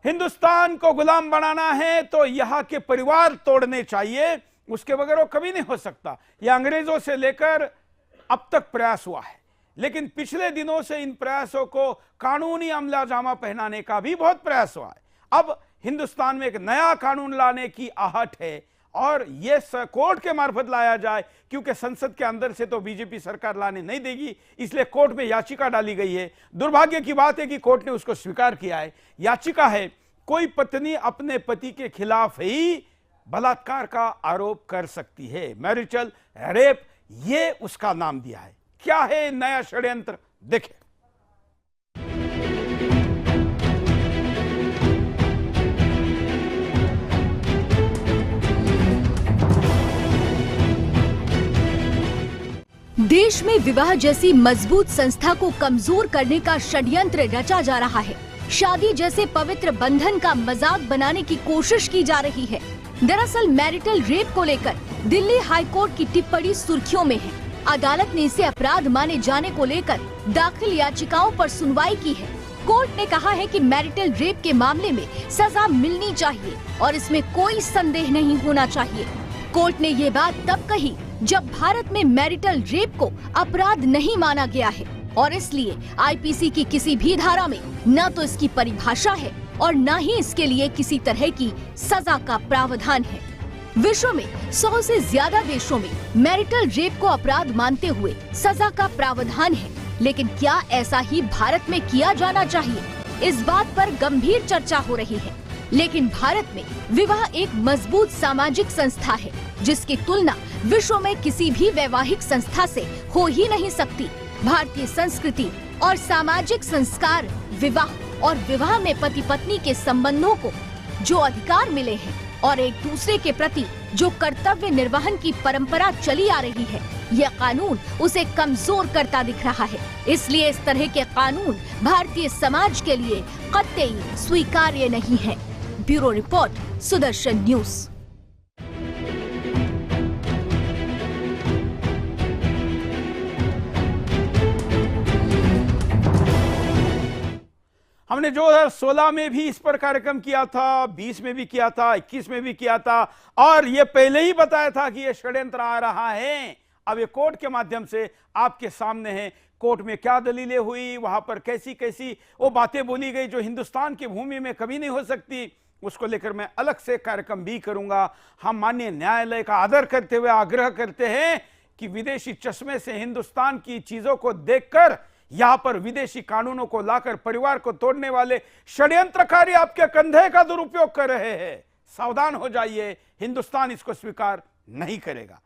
हिंदुस्तान को गुलाम बनाना है तो यहां के परिवार तोड़ने चाहिए, उसके बगैर वो कभी नहीं हो सकता। यह अंग्रेजों से लेकर अब तक प्रयास हुआ है, लेकिन पिछले दिनों से इन प्रयासों को कानूनी अमलाजामा पहनाने का भी बहुत प्रयास हुआ है। अब हिंदुस्तान में एक नया कानून लाने की आहट है और यह कोर्ट के मार्फत लाया जाए, क्योंकि संसद के अंदर से तो बीजेपी सरकार लाने नहीं देगी, इसलिए कोर्ट में याचिका डाली गई है। दुर्भाग्य की बात है कि कोर्ट ने उसको स्वीकार किया है। याचिका है, कोई पत्नी अपने पति के खिलाफ ही बलात्कार का आरोप कर सकती है, मैरिटल रेप, ये उसका नाम दिया है। क्या है नया षड्यंत्र, देखें। देश में विवाह जैसी मजबूत संस्था को कमजोर करने का षड्यंत्र रचा जा रहा है। शादी जैसे पवित्र बंधन का मजाक बनाने की कोशिश की जा रही है। दरअसल मैरिटल रेप को लेकर दिल्ली हाई कोर्ट की टिप्पणी सुर्खियों में है। अदालत ने इसे अपराध माने जाने को लेकर दाखिल याचिकाओं पर सुनवाई की है। कोर्ट ने कहा है कि मैरिटल रेप के मामले में सजा मिलनी चाहिए और इसमें कोई संदेह नहीं होना चाहिए। कोर्ट ने ये बात तब कही जब भारत में मैरिटल रेप को अपराध नहीं माना गया है और इसलिए आईपीसी की किसी भी धारा में न तो इसकी परिभाषा है और न ही इसके लिए किसी तरह की सजा का प्रावधान है। विश्व में 100 से ज्यादा देशों में मैरिटल रेप को अपराध मानते हुए सजा का प्रावधान है, लेकिन क्या ऐसा ही भारत में किया जाना चाहिए, इस बात पर गंभीर चर्चा हो रही है। लेकिन भारत में विवाह एक मजबूत सामाजिक संस्था है जिसकी तुलना विश्व में किसी भी वैवाहिक संस्था से हो ही नहीं सकती। भारतीय संस्कृति और सामाजिक संस्कार विवाह और विवाह में पति पत्नी के संबंधों को जो अधिकार मिले हैं और एक दूसरे के प्रति जो कर्तव्य निर्वहन की परंपरा चली आ रही है, यह कानून उसे कमजोर करता दिख रहा है। इसलिए इस तरह के कानून भारतीय समाज के लिए कतई स्वीकार्य नहीं है। Bureau report, Sudarshan news. हमने 2016 में भी इस पर कार्यक्रम किया था, 20 में भी किया था, 21 में भी किया था और ये पहले ही बताया था कि ये षड्यंत्र आ रहा है। अब ये कोर्ट के माध्यम से आपके सामने है। कोर्ट में क्या दलीलें हुई, वहां पर कैसी कैसी वो बातें बोली गई जो हिंदुस्तान की भूमि में कभी नहीं हो सकती, उसको लेकर मैं अलग से कार्यक्रम भी करूंगा। हम माननीय न्यायालय का आदर करते हुए आग्रह करते हैं कि विदेशी चश्मे से हिंदुस्तान की चीजों को देखकर यहां पर विदेशी कानूनों को लाकर परिवार को तोड़ने वाले षड्यंत्रकारी आपके कंधे का दुरुपयोग कर रहे हैं। सावधान हो जाइए, हिंदुस्तान इसको स्वीकार नहीं करेगा।